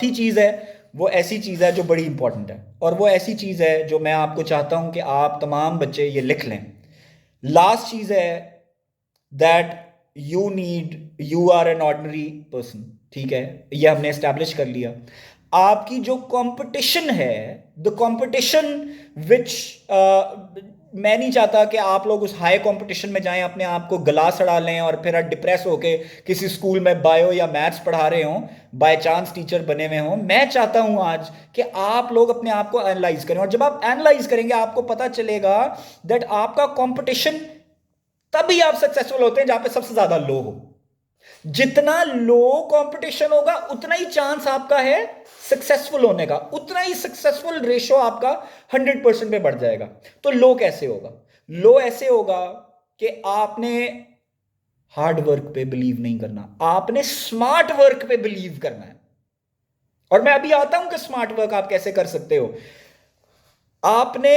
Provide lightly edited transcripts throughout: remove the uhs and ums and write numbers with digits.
ऐसी चीज है, वो ऐसी चीज है जो बड़ी इंपॉर्टेंट है, और वो ऐसी चीज है जो मैं आपको चाहता हूं कि आप तमाम बच्चे ये लिख लें। लास्ट चीज है that you are an ordinary person. ठीक है, ये हमने एस्टैब्लिश कर लिया। आपकी जो कंपटीशन है, द कंपटीशन विच, मैं नहीं चाहता कि आप लोग उस हाई कंपटीशन में जाएं, अपने आप को गला सड़ा लें और फिर डिप्रेस होके किसी स्कूल में बायो या मैथ्स पढ़ा रहे हों, बाय चांस टीचर बने हुए हों। मैं चाहता हूं आज कि आप लोग अपने आप को एनालाइज करें, और जब आप एनालाइज करेंगे आपको पता चलेगा दैट आपका कंपटीशन, तभी आप सक्सेसफुल होते हैं जहां पे सबसे ज्यादा लो हो। जितना लो कंपटीशन होगा उतना ही चांस आपका है सक्सेसफुल होने का, उतना ही सक्सेसफुल रेशो आपका 100% पे बढ़ जाएगा। तो लो कैसे होगा? लो ऐसे होगा कि आपने हार्ड वर्क पे बिलीव नहीं करना, आपने स्मार्ट वर्क पे बिलीव करना है। और मैं अभी आता हूं कि स्मार्ट वर्क आप कैसे कर सकते हो। आपने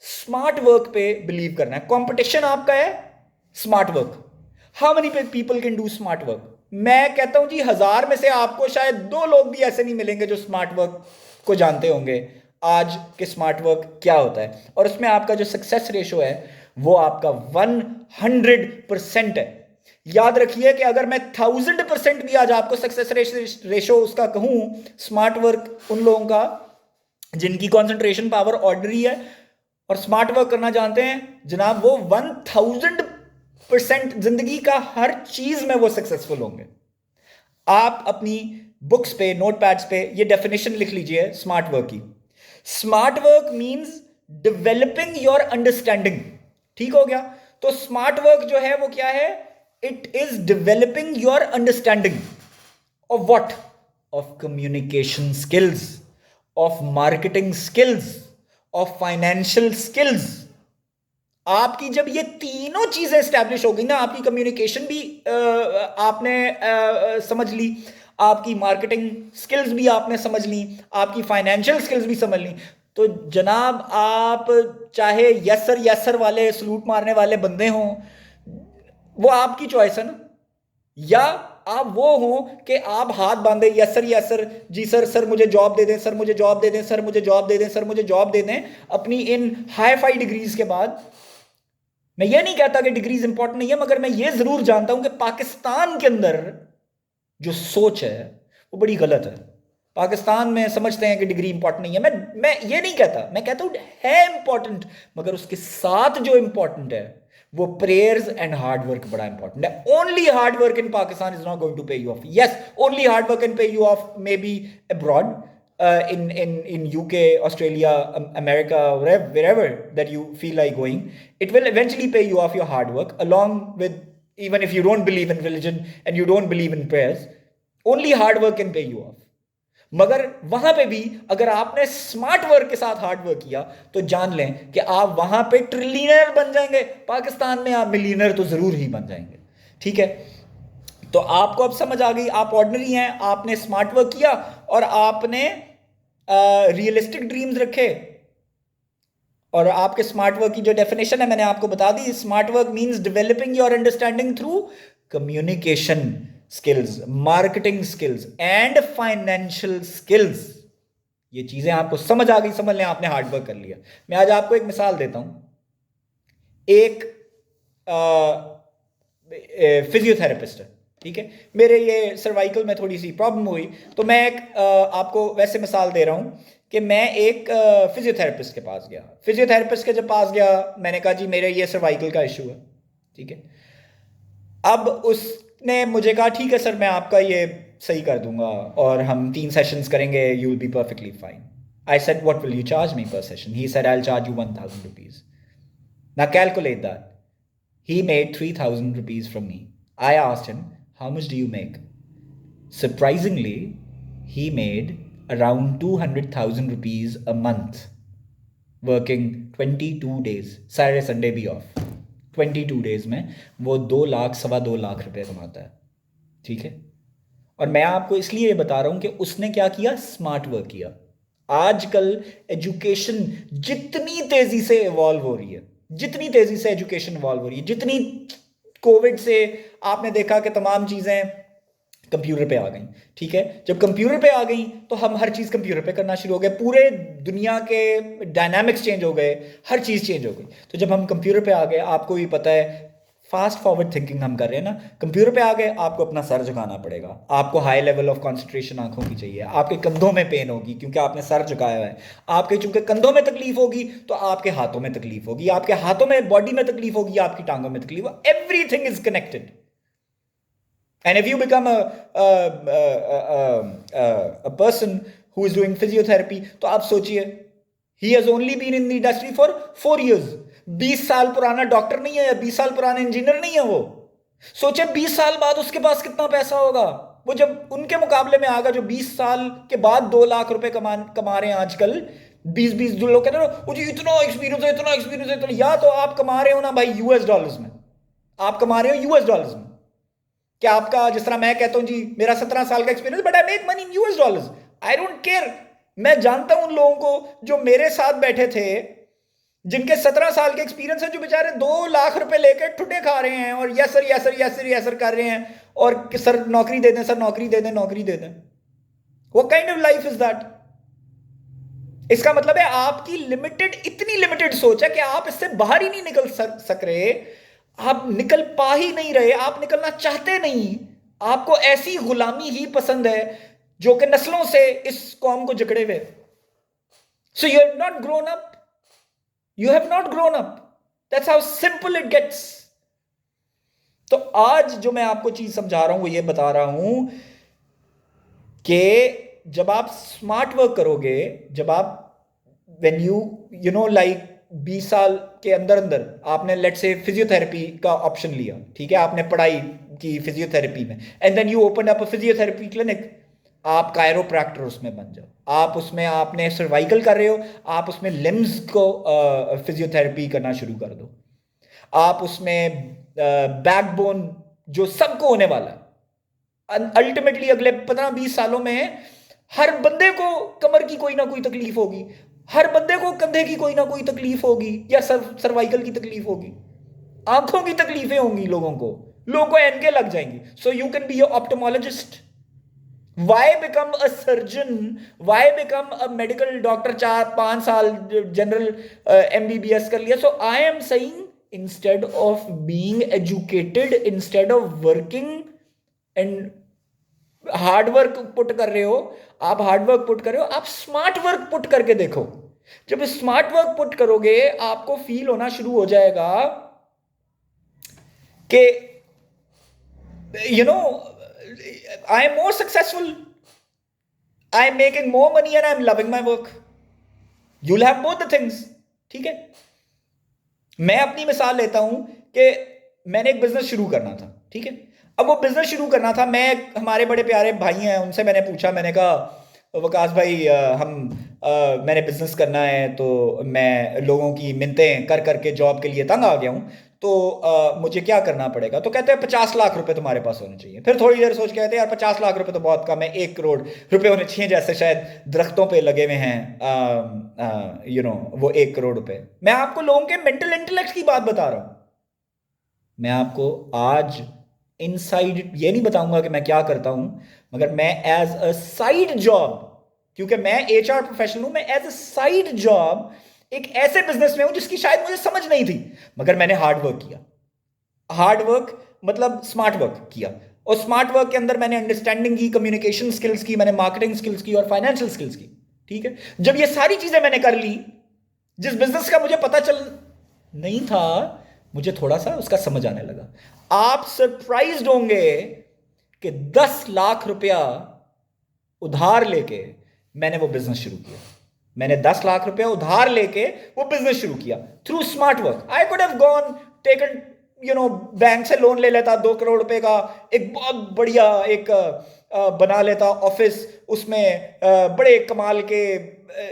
स्मार्ट वर्क पे बिलीव करना है। कंपटीशन आपका है smart work. How many people can do smart work? मैं कहता हूं जी 1000 में से आपको शायद 2 लोग भी ऐसे नहीं मिलेंगे जो स्मार्ट वर्क को जानते होंगे आज के स्मार्ट वर्क क्या होता है। और उसमें आपका जो सक्सेस रेशो है वो आपका 100% है। याद रखिए कि अगर मैं 1000% भी आज आपको सक्सेस रेशो उसका कहूं स्मार्ट वर्क उन लोगों का जिनकी कंसंट्रेशन पावर ऑर्डिनरी है और स्मार्ट वर्क करना जानते हैं जनाब, वो 1000% जिंदगी का हर चीज में वो सक्सेसफुल होंगे। आप अपनी बुक्स पे, नोटपैड्स पे ये डेफिनेशन लिख लीजिए स्मार्ट वर्क की। Smart work means developing your understanding. ठीक हो गया? तो स्मार्ट वर्क जो है वो क्या है? It is developing your understanding of what? Of communication skills, of marketing skills, of financial skills. आपकी जब ये तीनों चीजें स्टैब्लिश हो गई ना, आपकी कम्युनिकेशन भी आपने समझ ली, आपकी मार्केटिंग स्किल्स भी आपने समझ ली, आपकी फाइनेंशियल स्किल्स भी समझ ली, तो जनाब आप चाहे यस सर वाले सलूट मारने वाले बंदे हों, वो आपकी चॉइस है ना। या आप वो हो कि आप हाथ बांधे, यस सर, जी सर, सर मुझे जॉब दे दें, सर मुझे जॉब दे दें, सर मुझे जॉब दे दें, सर मुझे जॉब दे दें, अपनी इन हाई फाई डिग्रीज के बाद। मैं ये नहीं कहता कि डिग्रीज इंपॉर्टेंट नहीं है, मगर मैं ये जरूर जानता हूं कि पाकिस्तान के अंदर जो सोच है वो बड़ी गलत है। पाकिस्तान में समझते हैं कि डिग्री इंपॉर्टेंट नहीं है। मैं ये नहीं कहता, मैं कहता हूं है इंपॉर्टेंट, मगर उसके साथ जो इंपॉर्टेंट है वो प्रेयर्स एंड हार्ड वर्क बड़ा इंपॉर्टेंट है। Only hard work in Pakistan is not going to pay you off. Yes, only hard work can pay you off may be abroad, in UK, Australia, America, wherever that you feel like going. It will eventually pay you off your hard work, along with, even if you don't believe in religion and you don't believe in prayers, only hard work can pay you off. मगर वहां पे भी अगर आपने smart work के साथ hard work किया तो जान लें कि आप वहां पे ट्रिलियनर बन जाएंगे। पाकिस्तान में आप मिलियनर तो जरूर ही बन जाएंगे। ठीक है? तो आपको अब समझ आ गई, आप ऑर्डिनरी हैं, आपने स्मार्ट वर्क किया और आपने रियलिस्टिक ड्रीम्स रखे। और आपके स्मार्ट वर्क की जो डेफिनेशन है मैंने आपको बता दी। Smart work means developing your understanding through communication skills, marketing skills and financial skills. ये चीजें आपको समझ आ गई, समझ लें आपने हार्ड वर्क कर लिया। मैं आज आपको एक मिसाल देता हूं। एक फिजियोथेरेपिस्ट है, ठीक है, मेरे ये सर्वाइकल में थोड़ी सी प्रॉब्लम हुई, तो मैं एक आपको वैसे मिसाल दे रहा हूँ कि मैं एक फिजियोथेरेपिस्ट के पास गया। फिजियोथेरेपिस्ट के जब पास गया, मैंने कहा जी मेरे ये सर्वाइकल का इशू है। ठीक है, अब उसने मुझे कहा ठीक है सर, मैं आपका ये सही कर दूंगा और हम 3 सेशंस करेंगे, you will be perfectly fine. I said what will you charge me per session? He said I will charge you 1000 rupees. Now calculate that. He made 3000 rupees from me. I asked him, how much do you make? Surprisingly, he made around 200,000 rupees a month, working 22 days, Saturday Sunday भी off. 22 days में वो 2 लाख, 2.25 लाख रुपए कमाता है। ठीक है, और मैं आपको इसलिए ये बता रहा हूं कि उसने क्या किया? स्मार्ट वर्क किया। आजकल एजुकेशन जितनी तेजी से इवॉल्व हो रही है, जितनी तेजी से एजुकेशन इवॉल्व हो रही है, जितनी कोविड से आपने देखा कि तमाम चीजें कंप्यूटर पे आ गई, ठीक है। जब कंप्यूटर पे आ गई तो हम हर चीज़ कंप्यूटर पे करना शुरू हो गए, पूरे दुनिया के डायनामिक्स चेंज हो गए, हर चीज़ चेंज हो गई। तो जब हम कंप्यूटर पे आ गए, आपको भी पता है फास्ट फॉरवर्ड थिंकिंग हम कर रहे हैं ना, कंप्यूटर पे आ गए, आपको अपना सर झुकाना पड़ेगा, आपको हाई लेवल ऑफ कंसंट्रेशन आंखों की चाहिए, आपके कंधों में पेन होगी क्योंकि आपने सर झुकाया हुआ है, आपके चूंकि कंधों में तकलीफ होगी तो आपके हाथों में तकलीफ होगी, आपके हाथों में बॉडी में तकलीफ होगी, आपकी टांगों में तकलीफ होगी, everything is connected. And if you become a person who is doing physiotherapy, तो आप सोचिए, he has only been in the industry for 4 years. 20 साल पुराना डॉक्टर नहीं है, 20 साल पुराना इंजीनियर नहीं है वो। सोचे 20 साल बाद उसके पास कितना पैसा होगा, वो जब उनके मुकाबले में आगा जो 20 साल के बाद 2 लाख रुपए कमा रहे हैं आजकल। 20 जो लोग कहते हैं मुझे इतना एक्सपीरियंस है, इतना एक्सपीरियंस है, इतना, या तो आप कमा रहे हो ना भाई यूएस डॉलर्स में, आप कमा रहे हो यूएस डॉलर्स में। क्या आपका, जिस तरह मैं कहता हूं जी मेरा 17 साल का experience, but I make money in US dollars, I don't care. मैं जानता हूं उन लोगों को जो मेरे साथ बैठे थे, जिनके 17 साल के एक्सपीरियंस है, जो बेचारे 2 लाख रुपए लेकर ठुड्डे खा रहे हैं और yes sir yes sir yes sir yes sir कर रहे हैं, और सर नौकरी दे दें, सर नौकरी दे दें, नौकरी दे दें। What kind of life is that? इसका मतलब है आपकी लिमिटेड, इतनी लिमिटेड सोच है कि आप इससे बाहर ही नहीं निकल सक रहे, आप निकल पा ही नहीं रहे, आप निकलना चाहते नहीं, आपको ऐसी गुलामी ही पसंद है जो कि नस्लों से इस कौम को जकड़े हुए। So you have not grown up, you have not grown up, that's how simple it gets. तो आज जो मैं आपको चीज समझा रहा हूं वो ये बता रहा हूं कि जब आप स्मार्ट वर्क करोगे, जब आप व्हेन यू नो लाइक 20 साल के अंदर अंदर आपने लेट्स से फिजियोथेरेपी का ऑप्शन लिया, ठीक है, आपने पढ़ाई की फिजियोथेरेपी में, and then you open up a physiotherapy clinic, आप कायरोप्रैक्टर उसमें बन जाओ, आप उसमें आपने सर्वाइकल कर रहे हो, आप उसमें लिम्स को फिजियोथेरेपी करना शुरू कर दो, आप उसमें बैकबोन जो सबको होने वाला है, अल्टीमेटली अगले 15-20 सालों में हर बंदे को कमर की कोई ना कोई तकलीफ होगी, हर बंदे को कंधे की कोई ना कोई तकलीफ होगी, या सर्वाइकल की तकलीफ होगी, आंखों की तकलीफें होंगी, लोगों को एनके लग जाएंगी। So you can be a ophthalmologist. Why become a surgeon, why become a medical doctor, 4-5 साल जनरल एमबीबीएस कर लिया। So I am saying instead of being educated, instead of working and hard work put कर रहे हो, आप hard work put कर रहे हो, आप स्मार्ट वर्क पुट करके देखो। जब स्मार्ट वर्क पुट करोगे आपको फील होना शुरू हो जाएगा कि you know I am more successful, I am making more money and I am loving my work. You will have both the things, ठीक है। मैं अपनी मिसाल लेता हूं कि मैंने एक बिजनेस शुरू करना था, ठीक है। अब वो बिजनेस शुरू करना था, मैं, हमारे बड़े प्यारे भाई हैं, उनसे मैंने पूछा, मैंने कहा वकास भाई मैंने बिजनेस करना है, तो मैं लोगों की मिन्नतें कर करके जॉब के लिए तंग आ गया हूँ, तो मुझे क्या करना पड़ेगा? तो कहते हैं 50 लाख रुपए तुम्हारे पास होने चाहिए। फिर थोड़ी देर सोच के कहते हैं यार 50 लाख रुपए तो बहुत कम है, 1 करोड़ रुपए होने चाहिए, जैसे शायद दरख्तों पे लगे हुए हैं वो 1 करोड़ रुपए। मैं आपको लोगों के मेंटल इंटेलेक्ट की बात बता रहा हूं। मैं आपको आज इनसाइड ये नहीं बताऊंगा कि मैं क्या करता हूं, मगर मैं एज अ साइड जॉब, क्योंकि मैं एचआर प्रोफेशनल हूं, मैं एज अ साइड जॉब एक ऐसे बिजनेस में हूं जिसकी शायद मुझे समझ नहीं थी, मगर मैंने हार्ड वर्क किया। हार्ड वर्क मतलब स्मार्ट वर्क किया, और स्मार्ट वर्क के अंदर मैंने अंडरस्टैंडिंग की, कम्युनिकेशन स्किल्स की, मैंने मार्केटिंग स्किल्स की और फाइनेंशियल स्किल्स की, ठीक है। जब ये सारी चीजें मैंने कर ली, जिस बिजनेस का मुझे पता चल नहीं था, मुझे थोड़ा सा उसका समझ आने लगा। आप सरप्राइज्ड होंगे कि 10 लाख रुपया उधार लेके मैंने वो बिजनेस शुरू किया। मैंने 10 लाख रुपया उधार लेके वो बिजनेस शुरू किया through smart work. I could have gone taken bank से लोन ले लेता 2 करोड़ रुपए का, एक बहुत बढ़िया एक बना लेता ऑफिस, उसमें बड़े कमाल के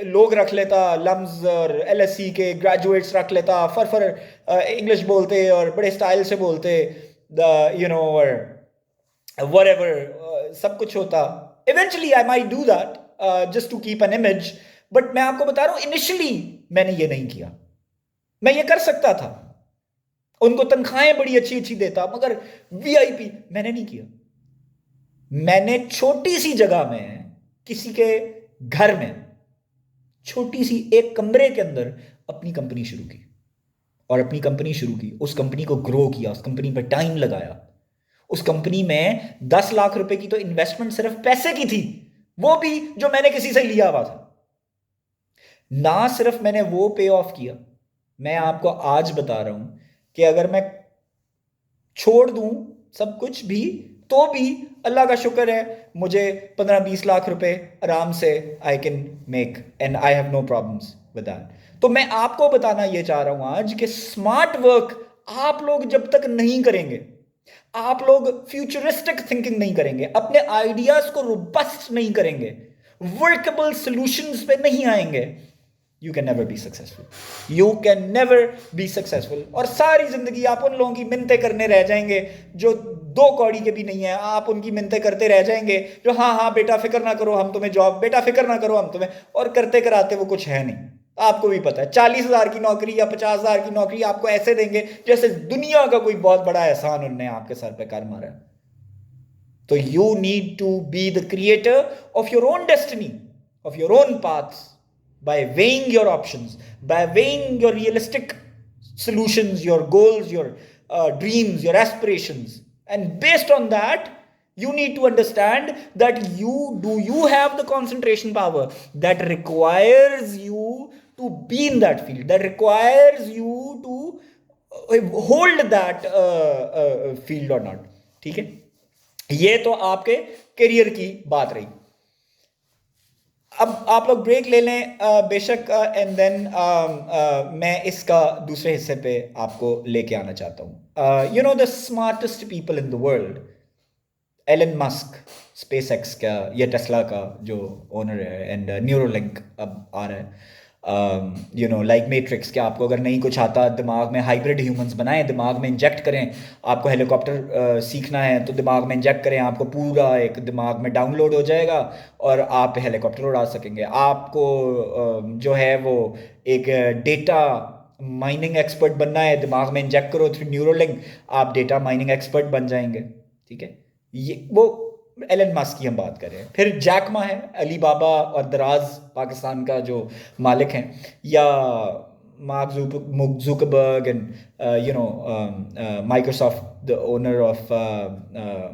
लोग रख लेता, लम्स और एलएससी के ग्रेजुएट्स रख लेता, फर इंग्लिश बोलते और बड़े स्टाइल से बोलते, और whatever, सब कुछ होता। Eventually I might do that just to keep an image, but मैं आपको बता रहा हूं इनिशियली मैंने ये नहीं किया। मैं ये कर सकता था, उनको तनख्वाहें बड़ी अच्छी अच्छी देता, मगर वीआईपी मैंने नहीं किया। मैंने छोटी सी जगह में किसी के घर में छोटी सी एक कमरे के अंदर अपनी कंपनी शुरू की, और अपनी कंपनी शुरू की, उस कंपनी को ग्रो किया, उस कंपनी पर टाइम लगाया। उस कंपनी में 10 लाख रुपए की तो इन्वेस्टमेंट सिर्फ पैसे की थी, वो भी जो मैंने किसी से लिया हुआ था। ना सिर्फ मैंने वो पे ऑफ किया, मैं आपको आज बता रहा हूं कि अगर मैं छोड़ दूं सब कुछ भी, तो भी अल्लाह का शुक्र है, मुझे 15-20 लाख रुपए आराम से I can make, and I have no problems with that. तो मैं आपको बताना ये चाह रहा हूं आज कि स्मार्ट वर्क आप लोग जब तक नहीं करेंगे, आप लोग फ्यूचरिस्टिक थिंकिंग नहीं करेंगे, अपने आइडियाज को रोबस्ट नहीं करेंगे, वर्केबल सॉल्यूशंस पे नहीं आएंगे, you can never be successful. You can never be successful. और सारी जिंदगी आप उन लोगों की मिन्नतें करने रह जाएंगे जो 2 कौड़ी के भी नहीं है। आप उनकी मिन्नतें करते रह जाएंगे जो हाँ हाँ बेटा फिक्र ना करो हम तुम्हें जॉब, बेटा फिक्र ना करो हम तुम्हें, और करते कराते वो कुछ है नहीं। आपको भी पता है 40,000 की नौकरी या 50,000 की नौकरी आपको ऐसे देंगे जैसे दुनिया का कोई बहुत बड़ा एहसान उनने आपके सर पे कर मारा है। तो you need to be the creator of your own destiny, of your own paths, by weighing your options, by weighing your realistic solutions, your goals, your dreams, your aspirations. And based on that, you need to understand that you have the concentration power that requires you to be in that field, that requires you to hold that field or not. ठीक है, ये तो आपके career की बात रही। अब आप लोग ब्रेक ले लें बेशक, एंड देन मैं इसका दूसरे हिस्से पे आपको लेके आना चाहता हूँ। You know the smartest people in the world, Elon Musk, SpaceX का या टेस्ला का जो ओनर है, एंड न्यूरोलिंक अब आ रहा है, यू नो लाइक मैट्रिक्स, कि आपको अगर नहीं कुछ आता दिमाग में हाइब्रिड ह्यूमंस बनाएं, दिमाग में इंजेक्ट करें। आपको हेलीकॉप्टर सीखना है तो दिमाग में इंजेक्ट करें, आपको पूरा एक दिमाग में डाउनलोड हो जाएगा और आप हेलीकॉप्टर उड़ा सकेंगे। आपको जो है वो एक डेटा माइनिंग एक्सपर्ट बनना है, दिमाग में इंजेक्ट करो थ्रू न्यूरोलिंक, आप डेटा माइनिंग एक्सपर्ट बन जाएंगे। ठीक है, ये वो एलन मस्क की हम बात कर रहे हैं। फिर जैकमा है, अली बाबा और दराज पाकिस्तान का जो मालिक हैं, या mark Zuckerberg and you know Microsoft, the owner of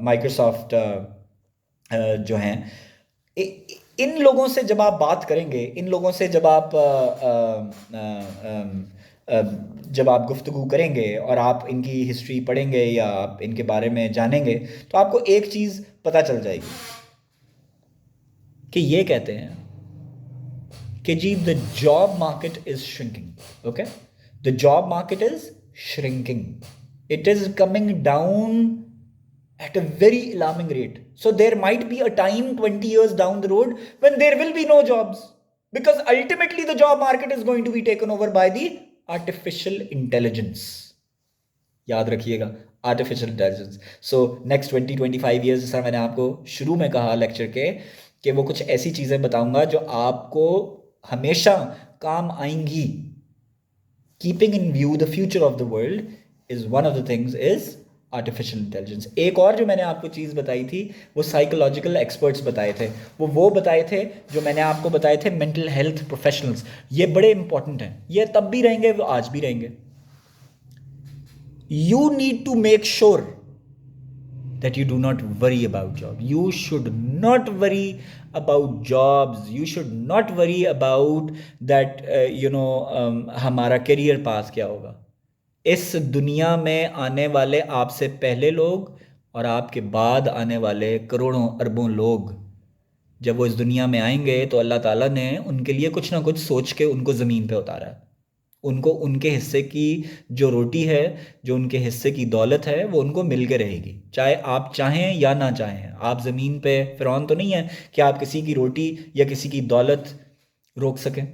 Microsoft जो हैं, इन लोगों से जब आप बात करेंगे, इन लोगों से जब आप गुफ्तगू करेंगे और आप इनकी हिस्ट्री पढ़ेंगे या आप इनके बारे में जानेंगे, तो आपको एक चीज़ पता चल जाएगी कि ये कहते हैं कि जी the job market is shrinking. Okay, the job market is shrinking, it is coming down at a very alarming rate. So there might be a time 20 years down the road when there will be no jobs, because ultimately the job market is going to be taken over by the artificial intelligence. याद रखिएगा, artificial intelligence. So next 20-25 years, जैसा मैंने आपको शुरू में कहा lecture के, कि वो कुछ ऐसी चीज़ें बताऊंगा जो आपको हमेशा काम आएंगी। Keeping in view the future of the world is one of the things is artificial intelligence. एक और जो मैंने आपको चीज़ बताई थी वो साइकोलॉजिकल एक्सपर्ट्स बताए थे, वो बताए थे जो मैंने आपको बताए थे मेंटल हेल्थ प्रोफेशनल्स। ये बड़े इंपॉर्टेंट हैं, ये तब भी रहेंगे, वो आज भी रहेंगे। You need to make sure that you do not worry about job. You should not worry about jobs. You should not worry about that हमारा करियर पास क्या होगा। इस दुनिया में आने वाले आपसे पहले लोग और आपके बाद आने वाले करोड़ों अरबों लोग, जब वो इस दुनिया में आएंगे तो अल्लाह ताला ने उनके लिए कुछ ना कुछ सोच के उनको ज़मीन पे उतारा है। उनको उनके हिस्से की जो रोटी है, जो उनके हिस्से की दौलत है, वो उनको मिल के रहेगी, चाहे आप चाहें या ना चाहें। आप ज़मीन पे फ़िरौन तो नहीं है कि आप किसी की रोटी या किसी की दौलत रोक सकें।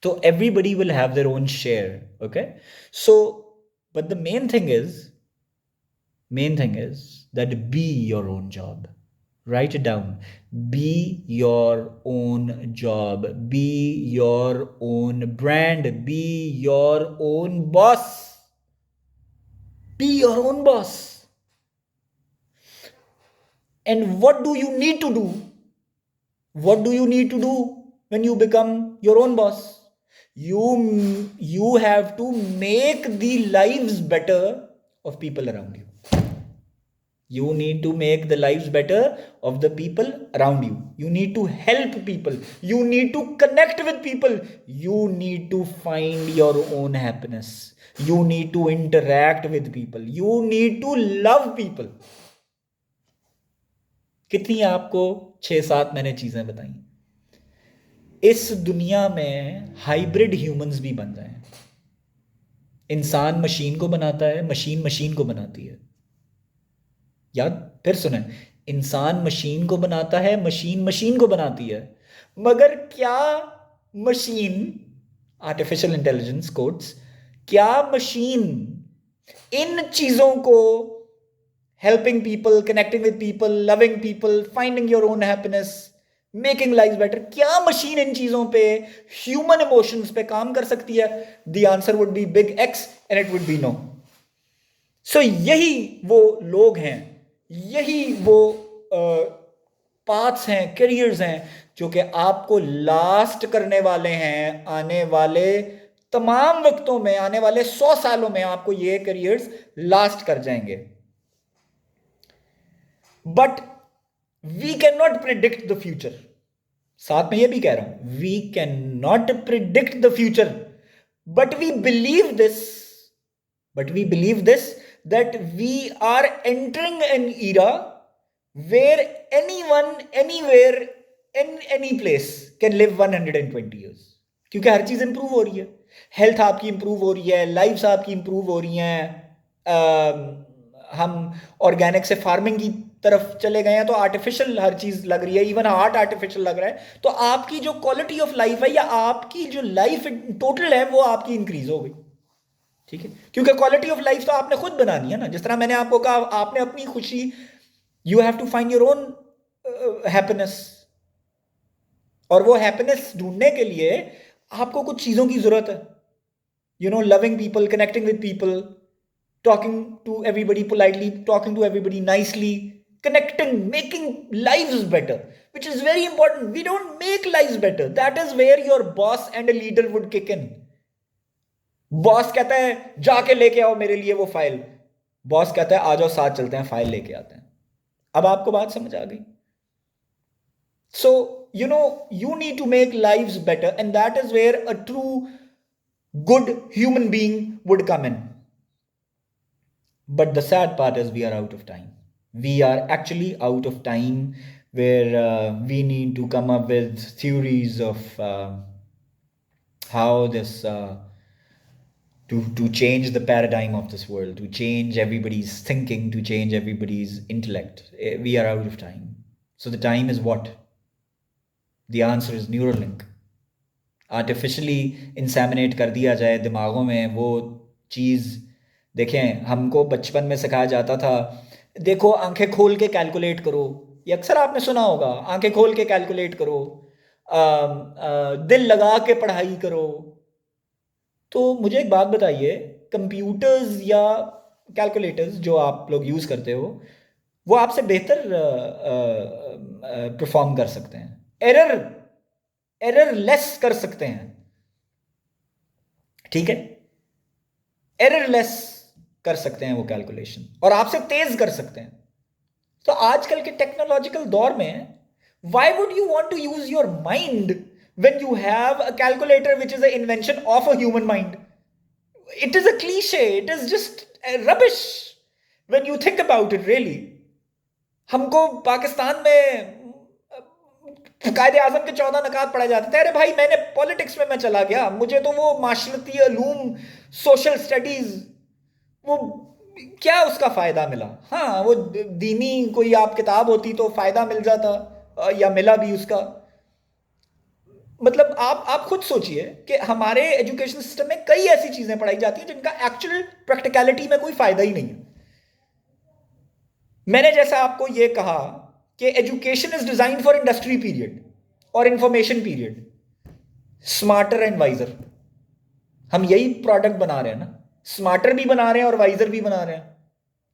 तो everybody will have their own share. Okay, so but the main thing is that be your own job. Write it down. Be your own job. Be your own brand. Be your own boss. Be your own boss. And what do you need to do? What do you need to do when you become your own boss? You have to make the lives better of people around you. You need to make the lives better of the people around you. You need to help people. You need to connect with people. You need to find your own happiness. You need to interact with people. You need to love people. कितनी आपको 6-7 मैंने चीजें बताई. इस दुनिया में hybrid humans भी बन रहे हैं. इंसान मशीन को बनाता है, मशीन मशीन को बनाती है. याद फिर सुने, इंसान मशीन को बनाता है, मशीन मशीन को बनाती है. मगर क्या मशीन, आर्टिफिशियल इंटेलिजेंस कोड्स, क्या मशीन इन चीजों को, helping people, connecting with people, loving people, finding your own happiness, making life better, क्या मशीन इन चीजों पे, ह्यूमन इमोशंस पे काम कर सकती है? The answer would be big X and it would be no. So यही वो लोग हैं, यही वो पाथ्स हैं, करियर्स हैं जो कि आपको लास्ट करने वाले हैं. आने वाले तमाम वक्तों में, आने वाले 100 सालों में आपको ये करियर्स लास्ट कर जाएंगे. But we can not predict the future. साथ में ये भी कह रहा हूं, we can not predict the future, but we believe this that we are entering an era where anyone, anywhere, in any place can live 120 years. क्योंकि हर चीज improve हो रही है. हेल्थ आपकी इंप्रूव हो रही है, लाइफ्स आपकी इंप्रूव हो रही हैं. हम ऑर्गेनिक से फार्मिंग की तरफ चले गए हैं तो आर्टिफिशियल हर चीज लग रही है. इवन हार्ट आर्टिफिशियल लग रहा है. तो आपकी जो क्वालिटी ऑफ लाइफ है या आपकी जो लाइफ टोटल है वो आपकी इंक्रीज हो गई. ठीक है, क्योंकि क्वालिटी ऑफ लाइफ तो आपने खुद बनानी है ना. जिस तरह मैंने आपको कहा, आपने अपनी खुशी, you have to find your own happiness. और वो हैप्पीनेस ढूंढने के लिए आपको कुछ चीजों की जरूरत है. You know, loving people, connecting with people, talking to everybody politely, talking to everybody nicely, connecting, making lives better, which is very important. We don't make lives better. That is where your boss and a leader would kick in. Boss कहता है जाके लेके आओ मेरे लिए वो file, boss कहता है आ जाओ साथ चलते हैं फाइल लेके आते हैं. अब आपको बात समझ आ गई? So you know, you need to make lives better and that is where a true good human being would come in. But the sad part is we are out of time. We are actually out of time where we need to come up with theories of how this to change the paradigm of this world, to change everybody's thinking, to change everybody's intellect. We are out of time. So the time is what? The answer is Neuralink. Artificially inseminate कर दिया जाए दिमागों में वो चीज़. देखें, हमको बचपन में सिखाया जाता था, देखो आंखें खोल के कैलकुलेट करो. ये अक्सर आपने सुना होगा, आंखें खोल के कैलकुलेट करो, दिल लगा के पढ़ाई करो. तो मुझे एक बात बताइए, कंप्यूटर्स या कैलकुलेटर्स जो आप लोग यूज़ करते हो वो आपसे बेहतर परफॉर्म कर सकते हैं, एरर लेस कर सकते हैं. ठीक है, एरर लेस कर सकते हैं वो कैलकुलेशन, और आपसे तेज कर सकते हैं. तो आजकल के टेक्नोलॉजिकल दौर में why would you want to use your mind when you have a calculator which is an invention of a human mind? It is a cliche. It is just rubbish when you think about it, really. हमको पाकिस्तान में कायदे आजम के 14 नकात पढ़ाए जाते थे. अरे भाई, मैंने पॉलिटिक्स में मैं चला गया, मुझे तो वो माशरती उलूम, सोशल स्टडीज, वो क्या उसका फ़ायदा मिला? हाँ, वो दीनी कोई आप किताब होती तो फ़ायदा मिल जाता, या मिला भी उसका. मतलब आप खुद सोचिए कि हमारे एजुकेशन सिस्टम में कई ऐसी चीजें पढ़ाई जाती हैं जिनका एक्चुअल प्रैक्टिकलिटी में कोई फायदा ही नहीं है. मैंने जैसा आपको ये कहा कि education is design for industry period और information period. Smarter and wiser, हम यही प्रोडक्ट बना रहे हैं ना. स्मार्टर भी बना रहे हैं और वाइजर भी बना रहे हैं.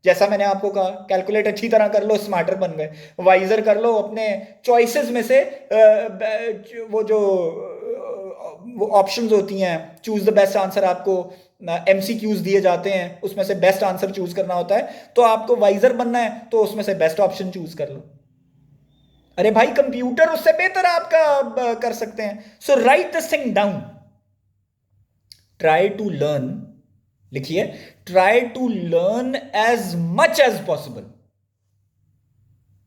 जैसा मैंने आपको कहा, कैलकुलेट अच्छी तरह कर लो, स्मार्टर बन गए। वाइजर कर लो, अपने चॉइसेस में से वो जो वो ऑप्शंस होती हैं, चूज द बेस्ट आंसर, आपको एमसीक्यूज दिए जाते हैं, उसमें से बेस्ट आंसर चूज करना होता है। तो आपको वाइजर बनना है तो उसमें से बेस्ट ऑप्शन चूज कर लो। अरे भाई, कंप्यूटर उससे बेहतर आपका कर सकते हैं। So write this thing down, try to learn, लिखिए, try to learn as much as possible.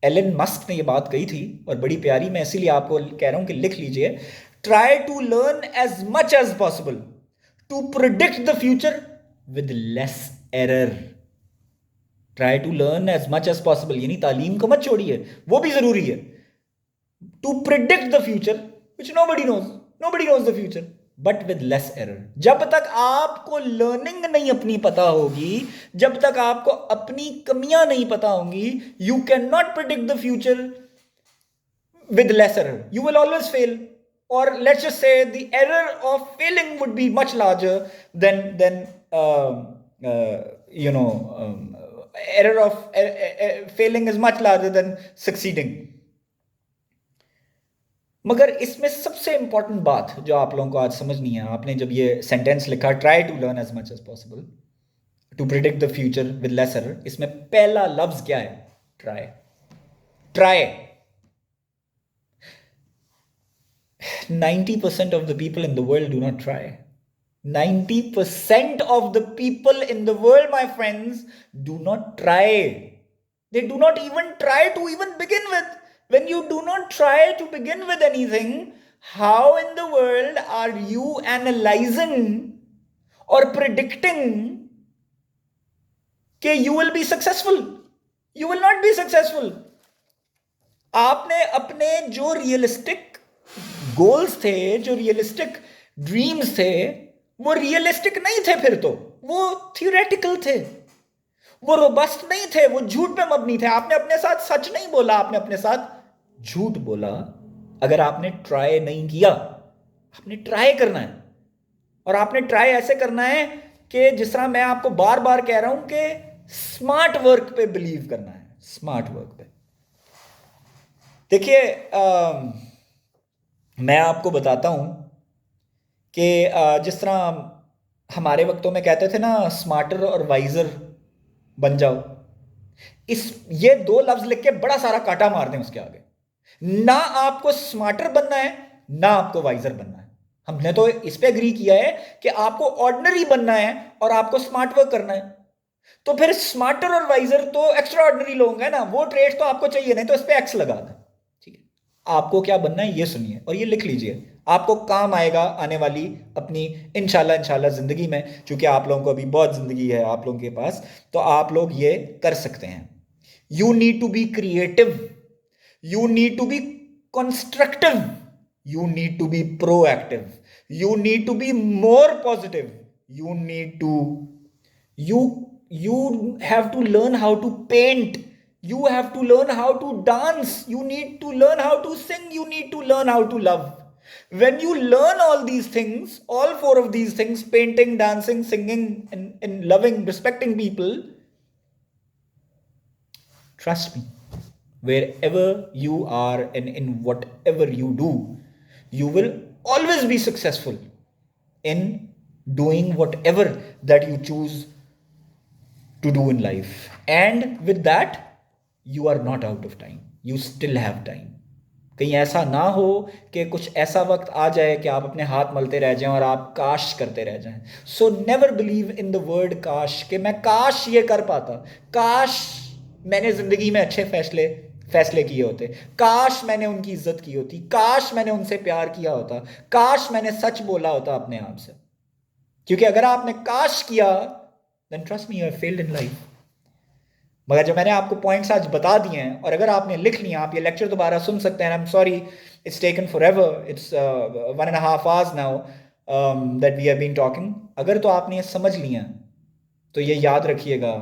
Elon Musk ने ये बात कही थी और बड़ी प्यारी, मैं इसीलिए आपको कह रहा हूं कि लिख लीजिए, try to learn as much as possible to predict the future with less error. Try to learn as much as possible, यानी तालीम को मत छोड़िए, वो भी जरूरी है। To predict the future which nobody knows the future but with less error. जब तक आपको लर्निंग नहीं अपनी पता होगी, जब तक आपको अपनी कमियां नहीं पता होंगी, you can not predict the future with less error. You will always fail, or let's just say the error of failing would be much larger than you know error of failing is much larger than succeeding. मगर इसमें सबसे important बात जो आप लोगों को आज समझनी है, आपने जब ये सेंटेंस लिखा try to learn as much as possible to predict the future with less error, इसमें पहला लफ्ज क्या है? Try. Try. 90% of the people in the world do not try. 90% of the people in the world, my friends, do not try. They do not even try to even begin with. When you do not try to begin with anything, how in the world are you analyzing or predicting that you will be successful? You will not be successful. आपने अपने जो realistic goals थे, जो realistic dreams थे, वो realistic नहीं थे, फिर तो वो थियोरेटिकल थे, वो रोबस्ट नहीं थे, वो झूठ पे मबनी थे। आपने अपने साथ सच नहीं बोला, आपने अपने साथ झूठ बोला। अगर आपने ट्राई नहीं किया, आपने ट्राई करना है, और आपने ट्राई ऐसे करना है कि जिस तरह मैं आपको बार बार कह रहा हूं कि स्मार्ट वर्क पे बिलीव करना है, स्मार्ट वर्क पे। देखिए, मैं आपको बताता हूं कि जिस तरह हमारे वक्तों में कहते थे ना, स्मार्टर और वाइजर बन जाओ, ये दो लफ्ज लिख के बड़ा सारा कांटा मार दें उसके आगे। ना आपको स्मार्टर बनना है, ना आपको वाइजर बनना है। हमने तो इस पे एग्री किया है कि आपको ऑर्डिनरी बनना है और आपको स्मार्ट वर्क करना है। तो फिर स्मार्टर और वाइजर तो एक्स्ट्रा ऑर्डिनरी लोग हैं ना, वो ट्रेड तो आपको चाहिए नहीं, तो इस पे एक्स लगा दें। ठीक है, आपको क्या बनना है ये सुनिए और ये लिख लीजिए, आपको काम आएगा आने वाली अपनी इंशाल्लाह जिंदगी में। क्योंकि आप लोगों को अभी बहुत जिंदगी है आप लोगों के पास, तो आप लोग ये कर सकते हैं। You need to be creative, you need to be constructive, you need to be proactive, you need to be more positive, you have to learn how to paint, you have to learn how to dance, you need to learn how to sing, you need to learn how to love. When you learn all these things, all four of these things, painting, dancing, singing, and loving, respecting people, trust me, wherever you are and in whatever you do, you will always be successful in doing whatever that you choose to do in life. And with that, you are not out of time, you still have time. कहीं ऐसा ना हो कि कुछ ऐसा वक्त आ जाए कि आप अपने हाथ मलते रह जाएं और आप काश करते रह जाएं। So never believe in the word काश, कि मैं काश ये कर पाता, काश मैंने जिंदगी में अच्छे फैसले किए होते, काश मैंने उनकी इज्जत की होती, काश मैंने उनसे प्यार किया होता, काश मैंने सच बोला होता अपने आप से। क्योंकि अगर आपने काश किया, then trust me, you have failed in life. मगर जो मैंने आपको पॉइंट्स आज बता दिए हैं, और अगर आपने लिख लिया, आप ये लेक्चर दोबारा सुन सकते हैं। I am sorry it's taken forever, it's 1.5 hours now that we have been talking. अगर तो आपने ये समझ लिया तो ये याद रखिएगा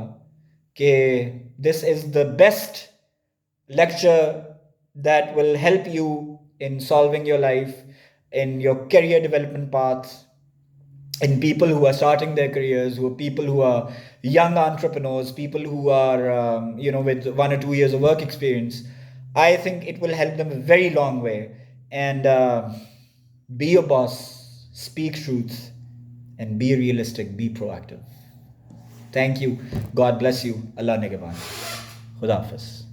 कि this is the best lecture that will help you in solving your life, in your career development path, in people who are starting their careers, who are people who are young entrepreneurs, people who are with 1 or 2 years of work experience, I think it will help them a very long way. And be your boss, speak truth, and be realistic, be proactive. Thank you. God bless you. Allah Negeban. Khuda Hafiz.